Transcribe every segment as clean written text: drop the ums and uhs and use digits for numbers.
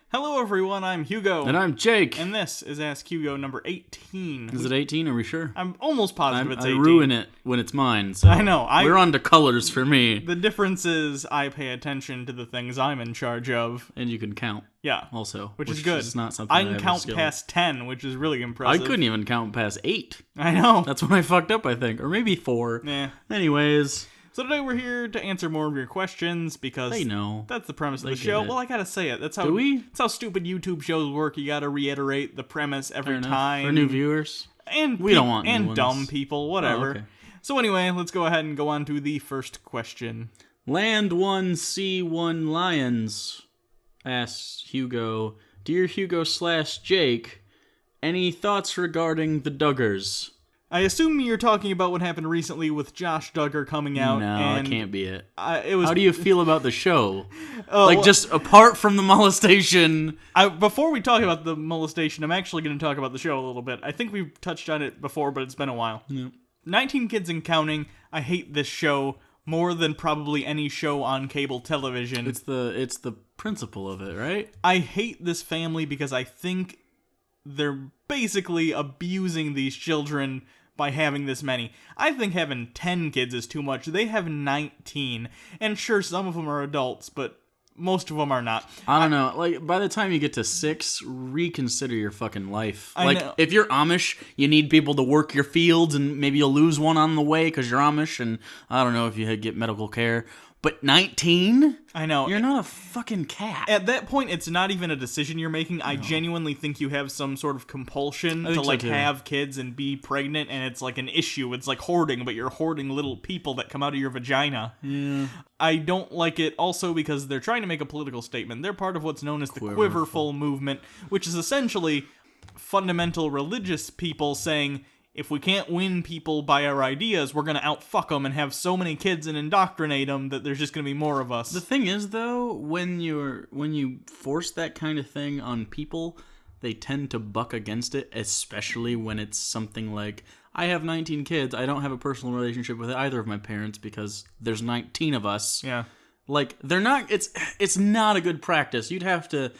Hello everyone, I'm Hugo. And I'm Jake. And this is Ask Hugo number 18. Is it 18? Are we sure? I'm almost positive it's 18. I ruin it when it's mine, so I know. We're on to colors for me. The difference is I pay attention to the things I'm in charge of. And you can count. Yeah. Also. Which is good. Is not something I can count past 10, which is really impressive. I couldn't even count past 8. I know. That's when I fucked up, I think. Or maybe 4. Yeah. Anyways. So today we're here to answer more of your questions because they know. That's the premise of the show. Well, I gotta say it. That's how That's how stupid YouTube shows work. You gotta reiterate the premise every time. For new viewers. And we don't want new ones. dumb people, whatever. Oh, okay. So anyway, let's go ahead and go on to the first question. Land 1, Sea 1 Lions asks Hugo, Dear Hugo / Jake, any thoughts regarding the Duggars? I assume you're talking about what happened recently with Josh Duggar coming out. No, that can't be it. It was. How do you feel about the show? Just apart from the molestation. Before we talk about the molestation, I'm actually going to talk about the show a little bit. I think we've touched on it before, but it's been a while. Yeah. 19 Kids and Counting. I hate this show more than probably any show on cable television. It's the principle of it, right? I hate this family because I think they're basically abusing these children by having this many. I think having 10 kids is too much. They have 19. And sure, some of them are adults, but most of them are not. I don't know. Like, by the time you get to 6, reconsider your fucking life. I know. If you're Amish, you need people to work your fields, and maybe you'll lose one on the way because you're Amish, and I don't know if you get medical care. But 19? I know. You're not a fucking cat. At that point, it's not even a decision you're making. I genuinely think you have some sort of compulsion to have kids and be pregnant, and it's like an issue. It's like hoarding, but you're hoarding little people that come out of your vagina. Yeah. I don't like it also because they're trying to make a political statement. They're part of what's known as the Quiverful movement, which is essentially fundamental religious people saying, if we can't win people by our ideas, we're going to outfuck them and have so many kids and indoctrinate them that there's just going to be more of us. The thing is, though, when you force that kind of thing on people, they tend to buck against it, especially when it's something like, I have 19 kids, I don't have a personal relationship with either of my parents because there's 19 of us. Yeah. Like, they're not, it's not a good practice. You'd have to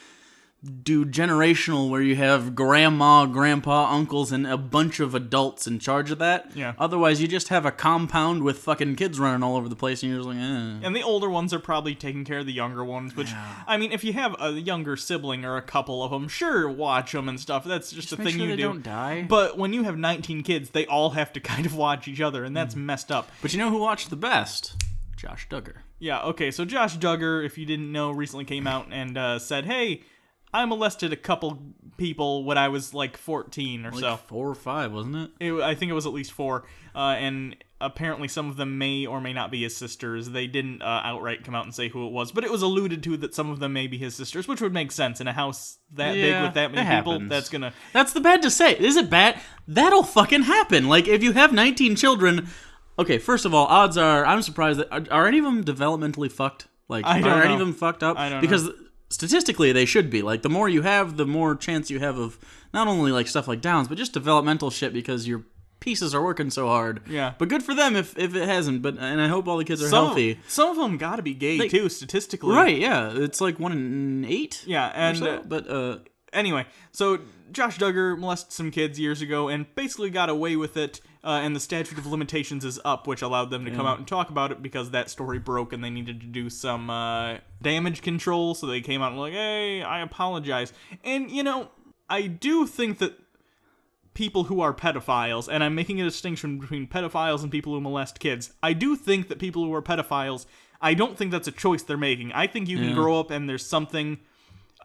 do generational where you have grandma, grandpa, uncles, and a bunch of adults in charge of that. Yeah. Otherwise, you just have a compound with fucking kids running all over the place, and you're just like, eh. And the older ones are probably taking care of the younger ones, which, I mean, if you have a younger sibling or a couple of them, sure, watch them and stuff. That's just a thing you do. They don't die. But when you have 19 kids, they all have to kind of watch each other, and that's messed up. But you know who watched the best? Josh Duggar. Yeah, okay, so Josh Duggar, if you didn't know, recently came out and said, hey, I molested a couple people when I was like 14 or so. 4 or 5, wasn't it? I think it was at least 4. And apparently some of them may or may not be his sisters. They didn't outright come out and say who it was, but it was alluded to that some of them may be his sisters, which would make sense in a house that big with that many people. Happens. That's the bad to say. Is it bad? That'll fucking happen. Like, if you have 19 children. Okay, first of all, odds are, I'm surprised that are any of them developmentally fucked? Like, I don't know. Any of them fucked up? I don't know. Because statistically, they should be. Like, the more you have, the more chance you have of not only, like, stuff like Downs, but just developmental shit because your pieces are working so hard. Yeah. But good for them if it hasn't. And I hope all the kids are healthy. Some of them gotta be gay, too, statistically. Right, yeah. It's like 1 in 8. Yeah, and... So. But, anyway, so Josh Duggar molested some kids years ago and basically got away with it, and the statute of limitations is up, which allowed them to come out and talk about it because that story broke and they needed to do some damage control, so they came out and were like, hey, I apologize. And, you know, I do think that people who are pedophiles, and I'm making a distinction between pedophiles and people who molest kids, I do think that people who are pedophiles, I don't think that's a choice they're making. I think you can grow up and there's something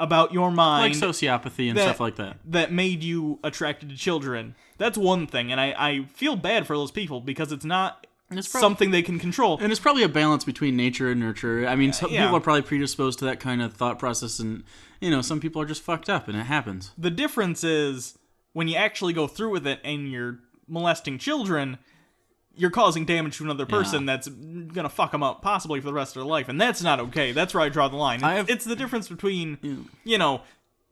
about your mind, like sociopathy and stuff like that, that made you attracted to children. That's one thing, and I feel bad for those people because it's not something they can control. And it's probably a balance between nature and nurture. I mean, some people are probably predisposed to that kind of thought process, and, you know, some people are just fucked up, and it happens. The difference is, when you actually go through with it and you're molesting children, you're causing damage to another person that's gonna fuck them up possibly for the rest of their life, and that's not okay. That's where I draw the line. It's the difference between, you know,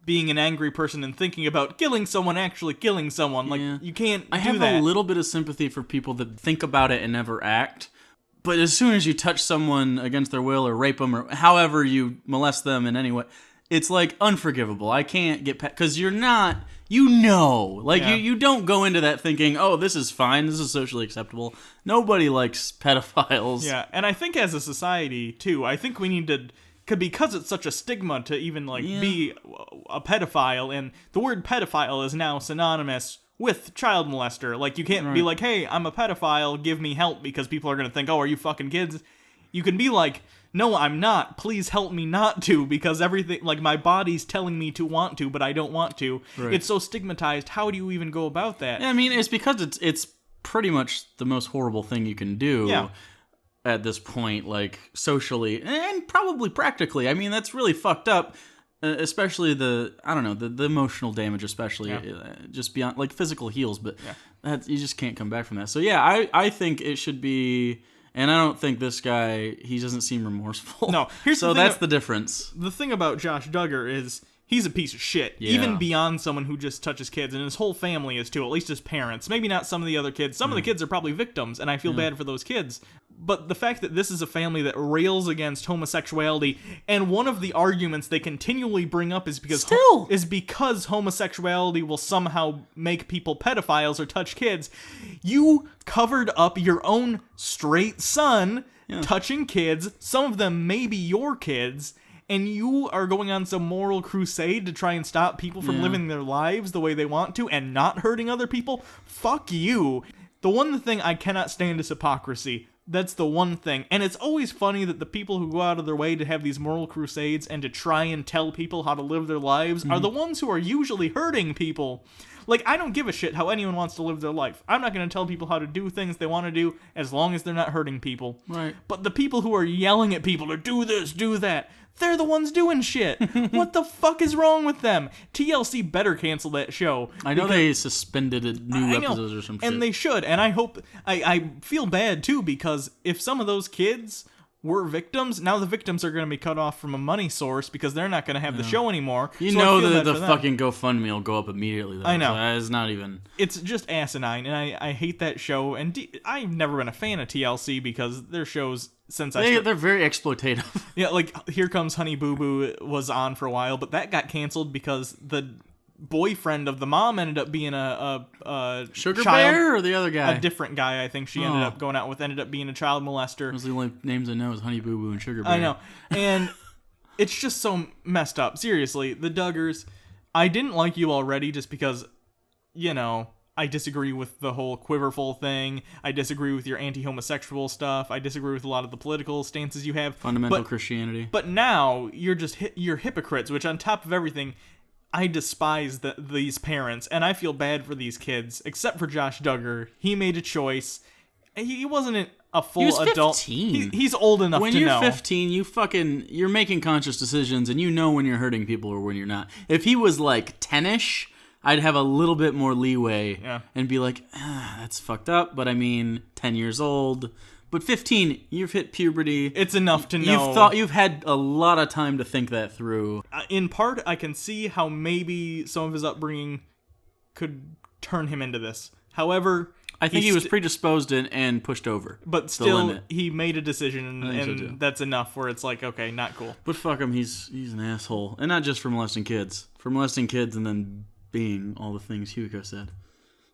being an angry person and thinking about killing someone, actually killing someone. Like, you can't do that. I have a little bit of sympathy for people that think about it and never act, but as soon as you touch someone against their will or rape them or however you molest them in any way, it's like unforgivable. I can't get past, because you're not, you don't go into that thinking, oh, this is fine, this is socially acceptable. Nobody likes pedophiles. Yeah, and I think as a society too, I think we need to, because it's such a stigma to even be a pedophile, and the word pedophile is now synonymous with child molester. Like, you can't be like, hey, I'm a pedophile, give me help, because people are gonna think, oh, are you fucking kids? You can be like, no, I'm not. Please help me not to, because everything, like, my body's telling me to want to, but I don't want to. Right. It's so stigmatized. How do you even go about that? Yeah, I mean, it's because it's pretty much the most horrible thing you can do at this point, like, socially and probably practically. I mean, that's really fucked up. Especially the emotional damage, especially just beyond, like, physical heals, but you just can't come back from that. So yeah, I think it should be. And I don't think this guy, he doesn't seem remorseful. No, that's the difference. The thing about Josh Duggar is he's a piece of shit. Yeah. Even beyond someone who just touches kids, and his whole family is too, at least his parents. Maybe not some of the other kids. Some of the kids are probably victims, and I feel bad for those kids. But the fact that this is a family that rails against homosexuality, and one of the arguments they continually bring up is because homosexuality will somehow make people pedophiles or touch kids. You covered up your own straight son touching kids, some of them maybe your kids, and you are going on some moral crusade to try and stop people from living their lives the way they want to and not hurting other people? Fuck you. The one thing I cannot stand is hypocrisy. That's the one thing. And it's always funny that the people who go out of their way to have these moral crusades and to try and tell people how to live their lives are the ones who are usually hurting people. Like, I don't give a shit how anyone wants to live their life. I'm not going to tell people how to do things they want to do as long as they're not hurting people. Right. But the people who are yelling at people to do this, do that, they're the ones doing shit. What the fuck is wrong with them? TLC better cancel that show. I know they suspended new episodes or some shit. And they should. And I hope... I feel bad, too, because if some of those kids were victims, now the victims are going to be cut off from a money source because they're not going to have the show anymore. You know that the fucking GoFundMe will go up immediately, though. I know. So it's not even... It's just asinine, and I hate that show. And I've never been a fan of TLC because their shows... They're very exploitative. Yeah, like Here Comes Honey Boo Boo was on for a while, but that got canceled because the boyfriend of the mom ended up being a Sugar child, Bear or the other guy? A different guy, I think she ended up going out with, ended up being a child molester. Those are the only names I know is Honey Boo Boo and Sugar Bear. I know. And it's just so messed up. Seriously, the Duggars, I didn't like you already just because, I disagree with the whole Quiverful thing. I disagree with your anti-homosexual stuff. I disagree with a lot of the political stances you have. Fundamental Christianity. But now you're hypocrites, which on top of everything, I despise these parents, and I feel bad for these kids, except for Josh Duggar. He made a choice. He wasn't a full adult. 15. He's old enough to know. When you're 15, you're making conscious decisions, and you know when you're hurting people or when you're not. If he was like 10-ish, I'd have a little bit more leeway and be like, that's fucked up, but I mean, 10 years old. But 15, you've hit puberty. It's enough to know. You've had a lot of time to think that through. In part, I can see how maybe some of his upbringing could turn him into this. However, I think he was predisposed and pushed over. But still, he made a decision, and that's enough where it's like, okay, not cool. But fuck him, he's an asshole. And not just for molesting kids. For molesting kids and then being all the things Hugo said.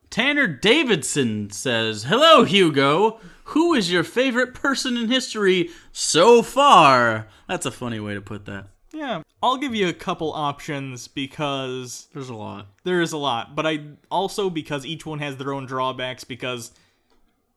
Tanner Davidson says, "Hello, Hugo. Who is your favorite person in history so far?" That's a funny way to put that. Yeah, I'll give you a couple options because... There's a lot. There is a lot, but also because each one has their own drawbacks, because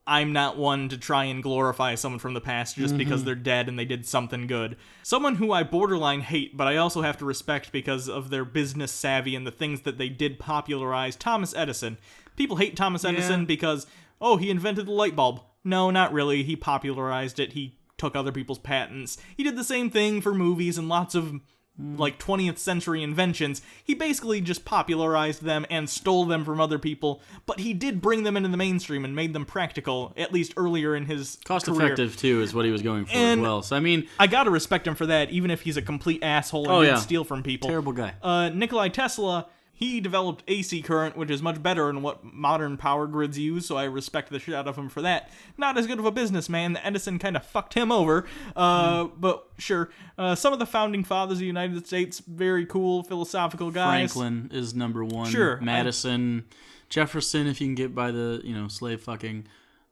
I'm not one to try and glorify someone from the past just because they're dead and they did something good. Someone who I borderline hate, but I also have to respect because of their business savvy and the things that they did popularize, Thomas Edison. People hate Thomas Edison because, he invented the light bulb. No, not really. He popularized it. He took other people's patents. He did the same thing for movies and lots of 20th century inventions. He basically just popularized them and stole them from other people, but he did bring them into the mainstream and made them practical, at least earlier in his cost-effective, too, is what he was going for as well. So, I mean... I gotta respect him for that, even if he's a complete asshole and didn't steal from people. Terrible guy. Nikolai Tesla, he developed AC current, which is much better than what modern power grids use, so I respect the shit out of him for that. Not as good of a businessman. Edison kind of fucked him over, but sure. Some of the founding fathers of the United States, very cool, philosophical guys. Franklin is number one. Sure. Madison, Jefferson, if you can get by the, slave fucking.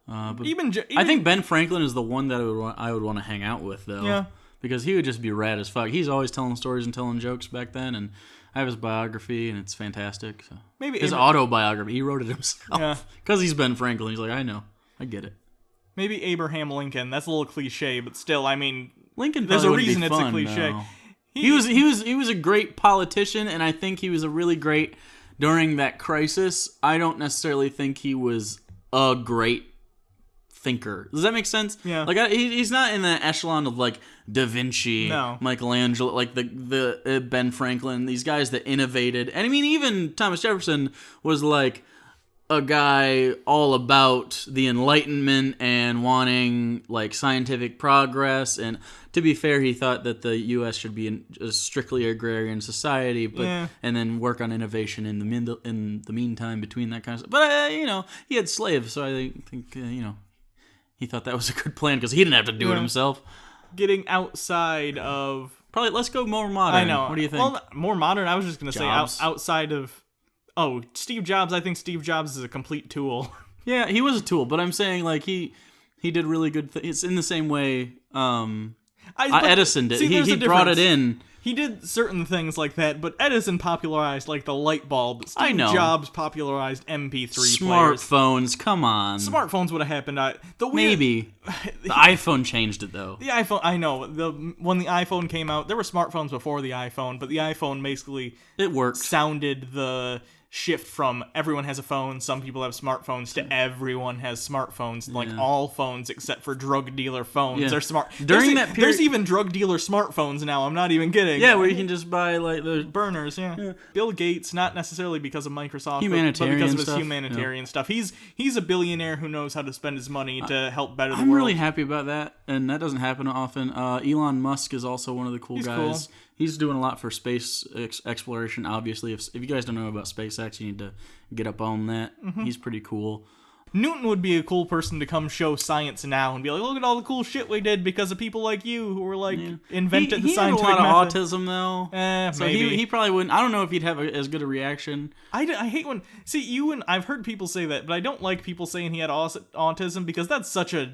But Even I think Ben Franklin is the one that I would want to hang out with, though. Yeah. Because he would just be rad as fuck. He's always telling stories and telling jokes back then, and I have his biography, and it's fantastic. So maybe his autobiography, he wrote it himself. Yeah. Because he's Ben Franklin. He's like, I know. I get it. Maybe Abraham Lincoln. That's a little cliche, but still, I mean, Lincoln there's a probably reason wouldn't be it's a fun, cliche. though. He was a great politician, and I think he was a really great during that crisis. I don't necessarily think he was a great thinker. Does that make sense? Yeah. Like he's not in the echelon of like Da Vinci, No. Michelangelo, like the Ben Franklin, these guys that innovated. And I mean, even Thomas Jefferson was like a guy all about the Enlightenment and wanting like scientific progress. And to be fair, he thought that the U.S. should be a strictly agrarian society, but and then work on innovation in the meantime between that kind of stuff. But he had slaves, so I think he thought that was a good plan because he didn't have to do it himself. Getting outside of... Probably, let's go more modern. I know. What do you think? Well, more modern, I was just going to say Jobs. outside of... Oh, Steve Jobs, I think Steve Jobs is a complete tool. Yeah, he was a tool, but I'm saying, like, he did really good things. It's in the same way Edison did. See, He brought it in. He did certain things like that, but Edison popularized, like, the light bulb. I know. Jobs popularized MP3 players. Smartphones, come on. Smartphones would have happened. Maybe. The iPhone changed it, though. The iPhone, I know. When the iPhone came out, there were smartphones before the iPhone, but the iPhone basically... It worked. Sounded the shift from everyone has a phone, some people have smartphones, to everyone has smartphones. Like, all phones except for drug dealer phones are smart. During that period... There's even drug dealer smartphones now, I'm not even kidding. Yeah, where you can just buy, like, the... Burners, yeah. Bill Gates, not necessarily because of Microsoft, but because of his humanitarian stuff. He's a billionaire who knows how to spend his money to help better the world. I'm really happy about that, and that doesn't happen often. Elon Musk is also one of the cool guys. Cool. He's doing a lot for space exploration, obviously. If you guys don't know about SpaceX, you need to get up on that. Mm-hmm. He's pretty cool. Newton would be a cool person to come show science now and be like, look at all the cool shit we did because of people like you who were like invented the scientific method. He had a lot of autism though. So maybe. He probably wouldn't. I don't know if he'd have as good a reaction. I hate when I've heard people say that, but I don't like people saying he had autism because that's such a...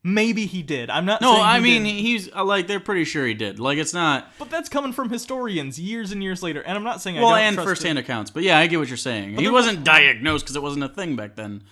Maybe he did. I'm not saying I mean, he's like, they're pretty sure he did. Like, it's not... But that's coming from historians years and years later, and I'm not saying and first-hand accounts. But yeah, I get what you're saying. He wasn't diagnosed because it wasn't a thing back then.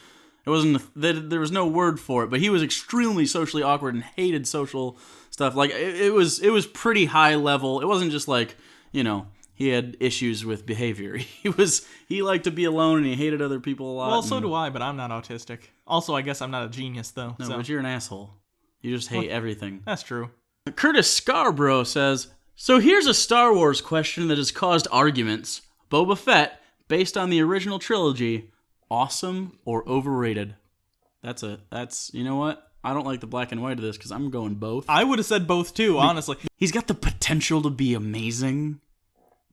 It wasn't... There was no word for it, but he was extremely socially awkward and hated social stuff. Like, it was pretty high level. It wasn't just like, he had issues with behavior. He liked to be alone and he hated other people a lot. Well, so do I, but I'm not autistic. Also, I guess I'm not a genius, though. No, but you're an asshole. You just hate everything. That's true. Curtis Scarborough says, so here's a Star Wars question that has caused arguments. Boba Fett, based on the original trilogy, awesome or overrated? That's you know what? I don't like the black and white of this because I'm going both. I would have said both, too, honestly. He's got the potential to be amazing,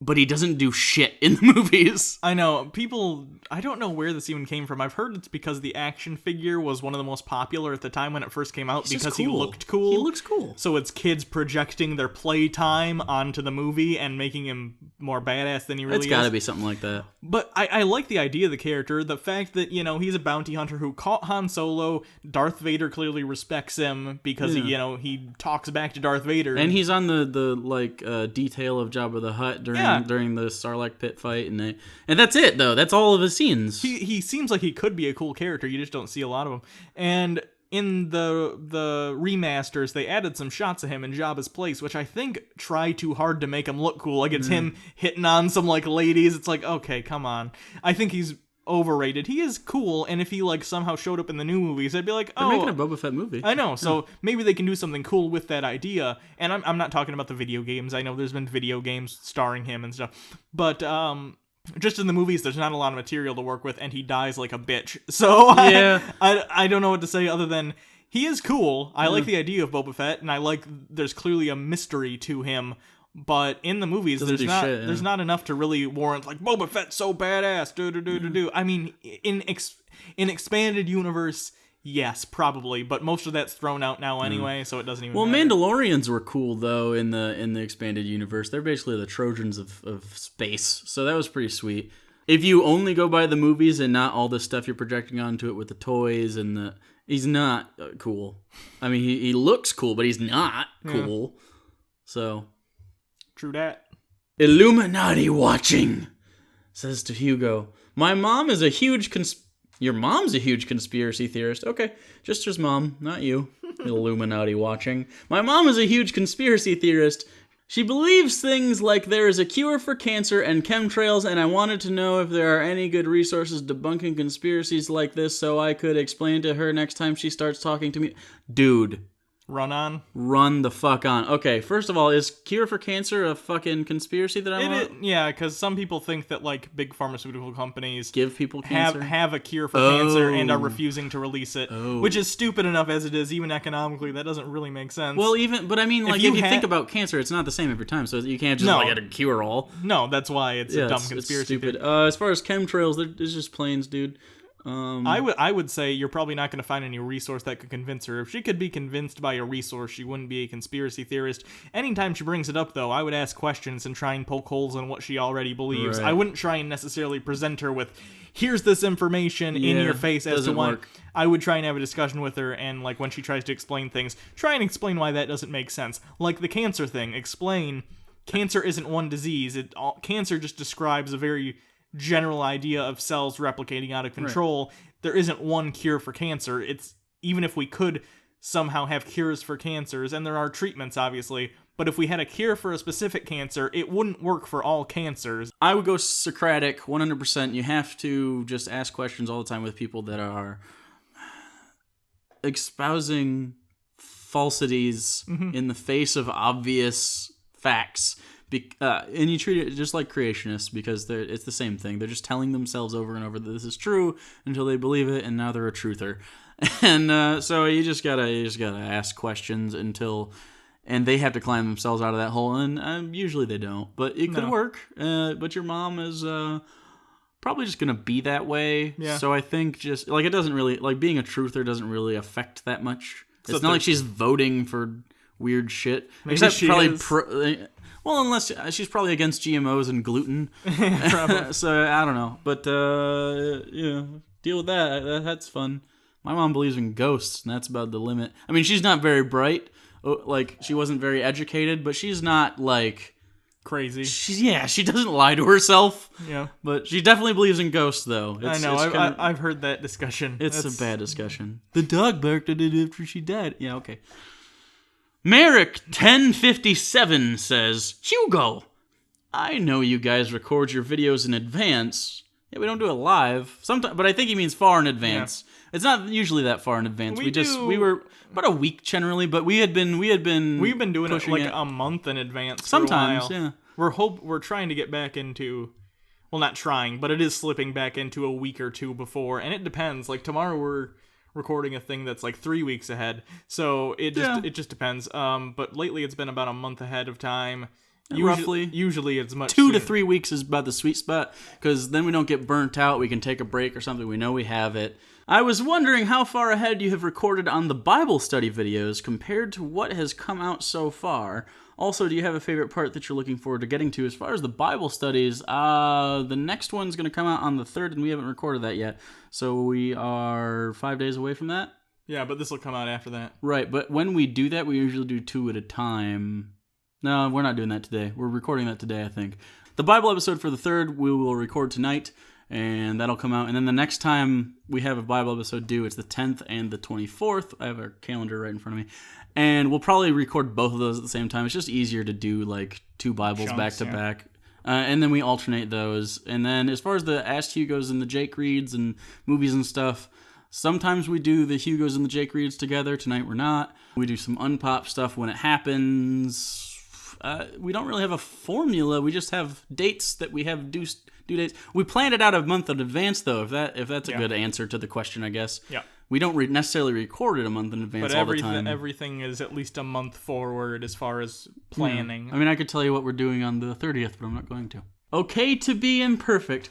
but he doesn't do shit in the movies. I know. I don't know where this even came from. I've heard it's because the action figure was one of the most popular at the time when it first came out because he looked cool. He looks cool. So it's kids projecting their playtime onto the movie and making him more badass than he really is. It's gotta be something like that. But I like the idea of the character. The fact that, he's a bounty hunter who caught Han Solo. Darth Vader clearly respects him because he talks back to Darth Vader. And he's on the detail of Jabba the Hutt during the Sarlacc pit fight, and that's it though. That's all of his scenes. He seems like he could be a cool character. You just don't see a lot of him. And in the remasters, they added some shots of him in Jabba's place, which I think try too hard to make him look cool. Like it's him hitting on some like ladies. It's like, okay, come on. I think he's overrated. He is cool, and if he like somehow showed up in the new movies, I'd be like, oh, they're making a Boba Fett movie. I know, so maybe they can do something cool with that idea. And I'm not talking about the video games. I know there's been video games starring him and stuff, but just in the movies, there's not a lot of material to work with, and he dies like a bitch. So I don't know what to say other than he is cool. I like the idea of Boba Fett, and I like there's clearly a mystery to him But in the movies, there's not enough to really warrant like Boba Fett's so badass. I mean, in expanded universe, yes, probably, but most of that's thrown out now anyway, so it doesn't even. Well, matter. Mandalorians were cool though in the expanded universe. They're basically the Trojans of space, so that was pretty sweet. If you only go by the movies and not all the stuff you're projecting onto it with the toys and he's not cool. I mean, he looks cool, but he's not cool. So. True that. Illuminati watching, says to Hugo. My mom is a huge Your mom's a huge conspiracy theorist. Okay, just his mom, not you. Illuminati watching. My mom is a huge conspiracy theorist. She believes things like there is a cure for cancer and chemtrails, and I wanted to know if there are any good resources debunking conspiracies like this so I could explain to her next time she starts talking to me. Dude. Run the fuck on. Okay, first of all, is cure for cancer a fucking conspiracy that I want? Yeah, because some people think that like big pharmaceutical companies give people cancer, have a cure for cancer and are refusing to release it, which is stupid enough as it is. Even economically, that doesn't really make sense. Well, but I mean, like if you think about cancer, it's not the same every time, so you can't just get a cure all. No, that's why it's a dumb conspiracy. It's stupid. As far as chemtrails, it's just planes, dude. I would say you're probably not going to find any resource that could convince her. If she could be convinced by a resource, she wouldn't be a conspiracy theorist. Anytime she brings it up, though, I would ask questions and try and poke holes in what she already believes. Right. I wouldn't try and necessarily present her with, here's this information in your face as to why. I would try and have a discussion with her, and like when she tries to explain things, try and explain why that doesn't make sense. Like the cancer thing, explain cancer isn't one disease. Cancer just describes a very general idea of cells replicating out of control. Right. There isn't one cure for cancer. It's even if we could somehow have cures for cancers, and there are treatments obviously, but if we had a cure for a specific cancer, it wouldn't work for all cancers. I would go Socratic 100%. You have to just ask questions all the time with people that are espousing falsities in the face of obvious facts. And you treat it just like creationists because it's the same thing. They're just telling themselves over and over that this is true until they believe it, and now they're a truther. And so you just gotta ask questions and they have to climb themselves out of that hole. And usually they don't, but it could work. But your mom is probably just gonna be that way. Yeah. So I think just like it doesn't really like being a truther doesn't really affect that much. It's not like she's voting for weird shit. Maybe except she probably. Well, unless she's probably against GMOs and gluten. So, I don't know. But, deal with that. That's fun. My mom believes in ghosts, and that's about the limit. I mean, she's not very bright. Like, she wasn't very educated, but she's not, like... crazy. She doesn't lie to herself. Yeah. But she definitely believes in ghosts, though. I know. I've heard that discussion. It's a bad discussion. The dog barked at it after she died. Yeah, okay. Merrick 1057 says, Hugo, I know you guys record your videos in advance. Yeah, we don't do it live. Sometimes, but I think he means far in advance. Yeah. It's not usually that far in advance. We were about a week generally, but we've been doing it like a month in advance. Sometimes, for a while. We're trying to get back into, well, not trying, but it is slipping back into a week or two before, and it depends. Like tomorrow we're recording a thing that's like 3 weeks ahead, so it just depends. But lately it's been about a month ahead of time. Usually it's much 2 to 3 weeks is about the sweet spot, because then we don't get burnt out. We can take a break or something. We know we have it. I was wondering how far ahead you have recorded on the Bible study videos compared to what has come out so far. Also, do you have a favorite part that you're looking forward to getting to? As far as the Bible studies, the next one's going to come out on the 3rd, and we haven't recorded that yet. So we are 5 days away from that? Yeah, but this will come out after that. Right, but when we do that, we usually do 2 at a time. No, we're not doing that today. We're recording that today, I think. The Bible episode for the 3rd, we will record tonight, and that'll come out. And then the next time we have a Bible episode due, it's the 10th and the 24th. I have our calendar right in front of me. And we'll probably record both of those at the same time. It's just easier to do like 2 Bibles back to back. And then we alternate those. And then as far as the Ask Hugos and the Jake Reads and movies and stuff, sometimes we do the Hugos and the Jake Reads together. Tonight we're not. We do some unpop stuff when it happens. We don't really have a formula. We just have dates that we have due dates. We planned it out a month in advance, though. If that's a good answer to the question, I guess. Yeah. We don't necessarily record it a month in advance all the time. Everything is at least a month forward as far as planning. Yeah. I mean, I could tell you what we're doing on the 30th, but I'm not going to. Okay to be imperfect.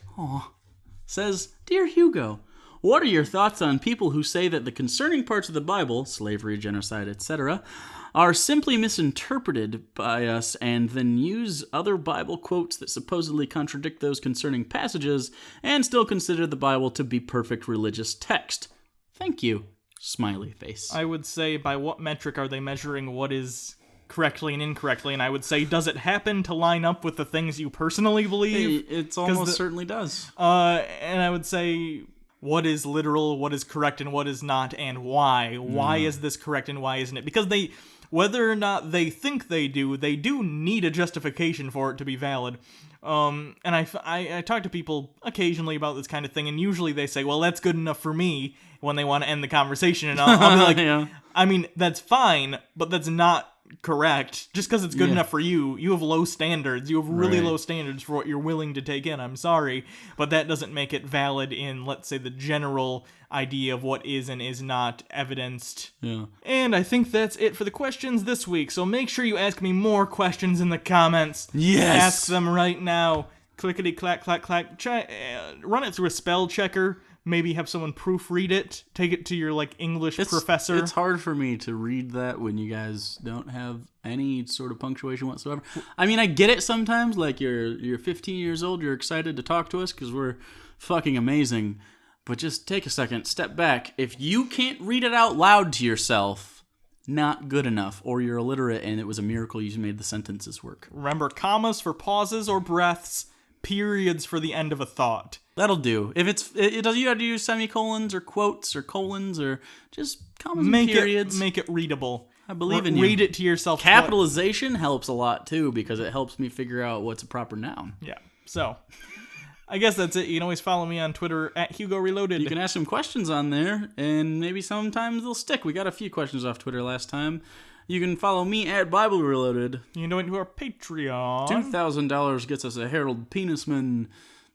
Says, Dear Hugo, what are your thoughts on people who say that the concerning parts of the Bible, slavery, genocide, etc., are simply misinterpreted by us and then use other Bible quotes that supposedly contradict those concerning passages and still consider the Bible to be perfect religious text? Thank you. Smiley face. I would say, by what metric are they measuring what is correctly and incorrectly? And I would say, does it happen to line up with the things you personally believe? It almost certainly does. And I would say, what is literal, what is correct, and what is not, and why? Why is this correct and why isn't it? Because whether or not they think they do need a justification for it to be valid. And I talk to people occasionally about this kind of thing, and usually they say, well, that's good enough for me, when they want to end the conversation, and I'll be like, yeah. I mean, that's fine, but that's not correct. Just because it's good enough for you have low standards. You have really low standards for what you're willing to take in. I'm sorry, but that doesn't make it valid in, let's say, the general idea of what is and is not evidenced. Yeah. And I think that's it for the questions this week, so make sure you ask me more questions in the comments. Yes! Ask them right now. Clickety clack clack clack. Run it through a spell checker. Maybe have someone proofread it. Take it to your English professor. It's hard for me to read that when you guys don't have any sort of punctuation whatsoever. I mean, I get it sometimes. You're 15 years old. You're excited to talk to us because we're fucking amazing. But just take a second, step back. If you can't read it out loud to yourself, not good enough, or you're illiterate and it was a miracle you made the sentences work. Remember, commas for pauses or breaths, periods for the end of a thought. That'll do. If it does, you have to use semicolons or quotes or colons or just commas and periods. Make it readable. I believe in you. Read it to yourself. Capitalization helps a lot too because it helps me figure out what's a proper noun. Yeah. So, I guess that's it. You can always follow me on Twitter at Hugo Reloaded. You can ask some questions on there, and maybe sometimes they'll stick. We got a few questions off Twitter last time. You can follow me at Bible Reloaded. You can donate to our Patreon. $2,000 gets us a Harold Penisman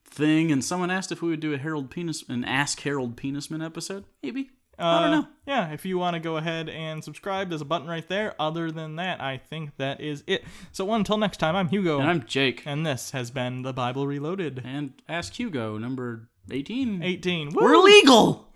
thing, and someone asked if we would do an Ask Harold Penisman episode. Maybe. I don't know. Yeah, if you want to go ahead and subscribe, there's a button right there. Other than that, I think that is it. So until next time, I'm Hugo. And I'm Jake. And this has been the Bible Reloaded. And Ask Hugo, number 18. 18. Woo! We're legal!